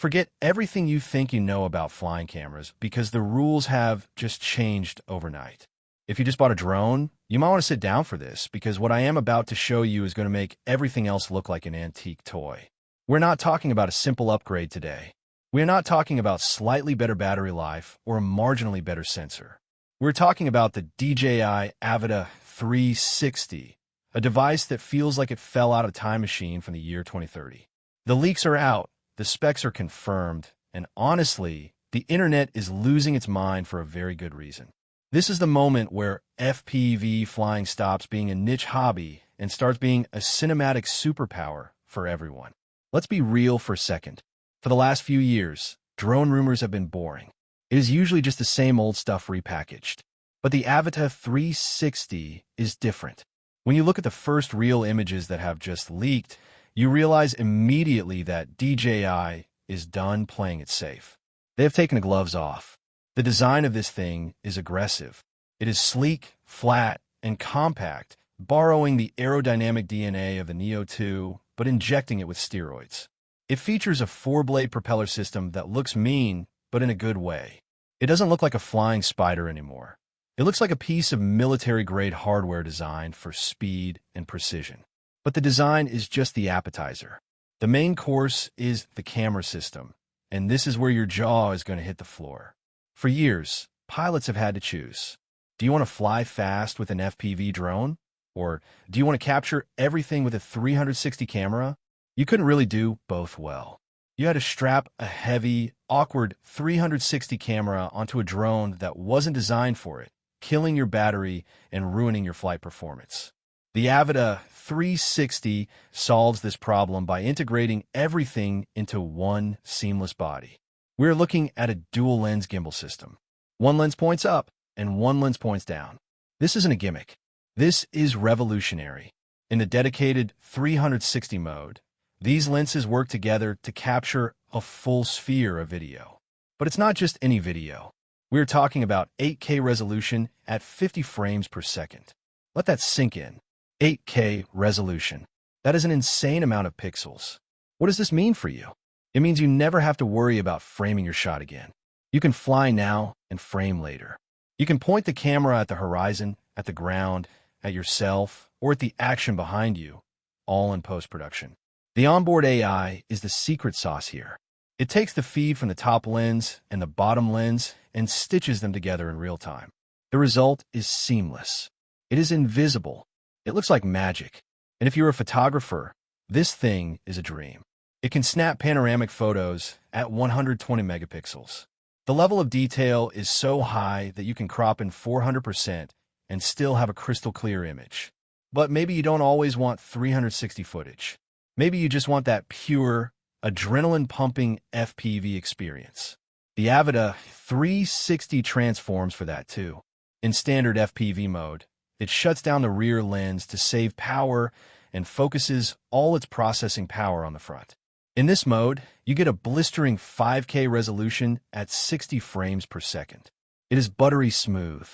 Forget everything you think you know about flying cameras because the rules have just changed overnight. If you just bought a drone, you might want to sit down for this because what I am about to show you is going to make everything else look like an antique toy. We're not talking about a simple upgrade today. We're not talking about slightly better battery life or a marginally better sensor. We're talking about the DJI Avata 360, a device that feels like it fell out of a time machine from the year 2030. The leaks are out, the specs are confirmed, and honestly, the internet is losing its mind for a very good reason. This is the moment where FPV flying stops being a niche hobby and starts being a cinematic superpower for everyone. Let's be real for a second. For the last few years, drone rumors have been boring. It is usually just the same old stuff repackaged. But the Avata 360 is different. When you look at the first real images that have just leaked, you realize immediately that DJI is done playing it safe. They have taken the gloves off. The design of this thing is aggressive. It is sleek, flat, and compact, borrowing the aerodynamic DNA of the Neo 2, but injecting it with steroids. It features a 4-blade propeller system that looks mean, but in a good way. It doesn't look like a flying spider anymore. It looks like a piece of military-grade hardware designed for speed and precision. But the design is just the appetizer. The main course is the camera system, and this is where your jaw is going to hit the floor. For years, pilots have had to choose. Do you want to fly fast with an FPV drone? Or do you want to capture everything with a 360 camera? You couldn't really do both well. You had to strap a heavy, awkward 360 camera onto a drone that wasn't designed for it, killing your battery and ruining your flight performance. The Avata 360 solves this problem by integrating everything into one seamless body. We're looking at a dual-lens gimbal system. One lens points up and one lens points down. This isn't a gimmick. This is revolutionary. In the dedicated 360 mode, these lenses work together to capture a full sphere of video. But it's not just any video. We're talking about 8K resolution at 50 frames per second. Let that sink in. 8K resolution. That is an insane amount of pixels. What does this mean for you? It means you never have to worry about framing your shot again. You can fly now and frame later. You can point the camera at the horizon, at the ground, at yourself, or at the action behind you, all in post-production. The onboard AI is the secret sauce here. It takes the feed from the top lens and the bottom lens and stitches them together in real time. The result is seamless. It is invisible. It looks like magic. And if you're a photographer, this thing is a dream. It can snap panoramic photos at 120 megapixels. The level of detail is so high that you can crop in 400% and still have a crystal clear image. But maybe you don't always want 360 footage. Maybe you just want that pure, adrenaline-pumping FPV experience. The Avata 360 transforms for that too. In standard FPV mode, it shuts down the rear lens to save power and focuses all its processing power on the front. In this mode, you get a blistering 5K resolution at 60 frames per second. It is buttery smooth.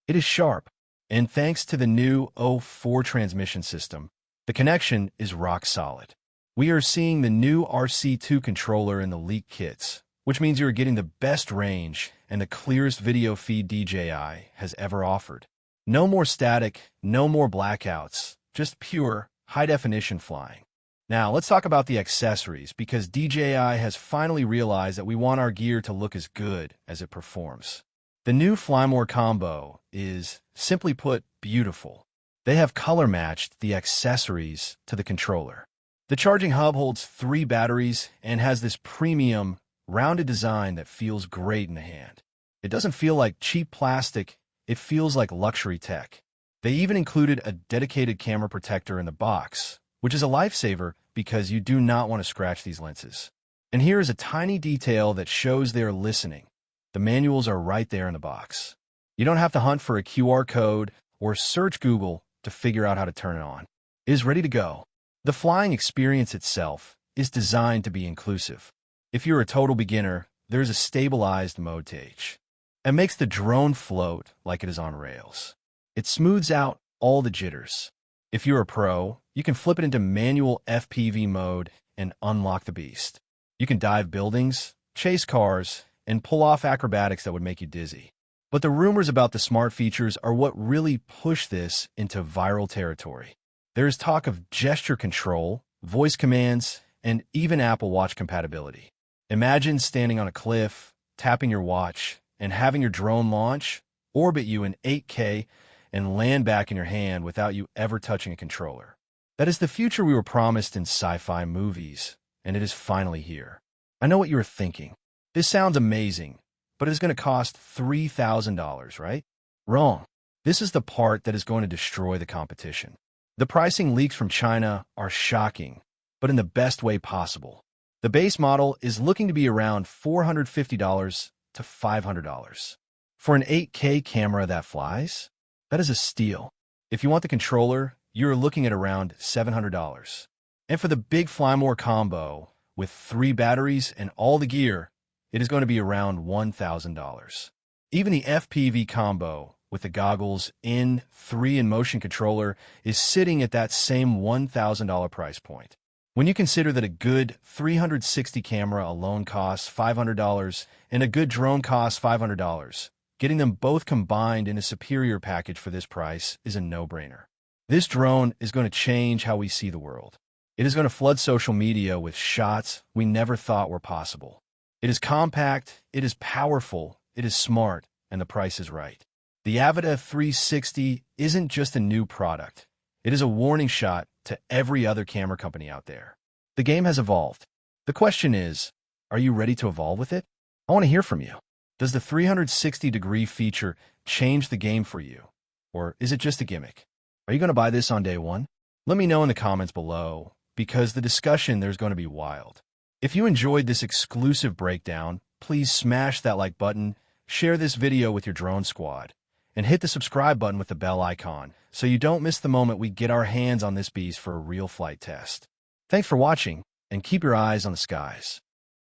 It is sharp. And thanks to the new O4 transmission system, the connection is rock solid. We are seeing the new RC2 controller in the leak kits, which means you are getting the best range and the clearest video feed DJI has ever offered. No more static, no more blackouts, just pure, high-definition flying. Now, let's talk about the accessories, because DJI has finally realized that we want our gear to look as good as it performs. The new Fly More combo is, simply put, beautiful. They have color-matched the accessories to the controller. The charging hub holds 3 batteries and has this premium, rounded design that feels great in the hand. It doesn't feel like cheap plastic, it feels like luxury tech. They even included a dedicated camera protector in the box, which is a lifesaver because you do not want to scratch these lenses. And here is a tiny detail that shows they are listening. The manuals are right there in the box. You don't have to hunt for a QR code or search Google to figure out how to turn it on. It is ready to go. The flying experience itself is designed to be inclusive. If you're a total beginner, there's a stabilized mode to H. It makes the drone float like it is on rails. It smooths out all the jitters. If you're a pro, you can flip it into manual FPV mode and unlock the beast. You can dive buildings, chase cars, and pull off acrobatics that would make you dizzy. But the rumors about the smart features are what really push this into viral territory. There is talk of gesture control, voice commands, and even Apple Watch compatibility. Imagine standing on a cliff, tapping your watch, and having your drone launch, orbit you in 8K, and land back in your hand without you ever touching a controller. That is the future we were promised in sci-fi movies, and it is finally here. I know what you are thinking. This sounds amazing, but it is going to cost $3,000, right? Wrong. This is the part that is going to destroy the competition. The pricing leaks from China are shocking, but in the best way possible. The base model is looking to be around $450 to $500. For an 8K camera that flies, that is a steal. If you want the controller, you're looking at around $700. And for the big Fly More combo, with 3 batteries and all the gear, it is going to be around $1,000. Even the FPV combo, with the goggles, 3 and motion controller, is sitting at that same $1,000 price point. When you consider that a good 360 camera alone costs $500 and a good drone costs $500, getting them both combined in a superior package for this price is a no-brainer. This drone is going to change how we see the world. It is going to flood social media with shots we never thought were possible. It is compact, it is powerful, it is smart, and the price is right. The Avata 360 isn't just a new product. It is a warning shot to every other camera company out there. The game has evolved. The question is, are you ready to evolve with it? I want to hear from you. Does the 360-degree feature change the game for you? Or is it just a gimmick? Are you going to buy this on day one? Let me know in the comments below, because the discussion there's going to be wild. If you enjoyed this exclusive breakdown, please smash that like button, share this video with your drone squad, and hit the subscribe button with the bell icon so you don't miss the moment we get our hands on this beast for a real flight test. Thanks for watching, and keep your eyes on the skies.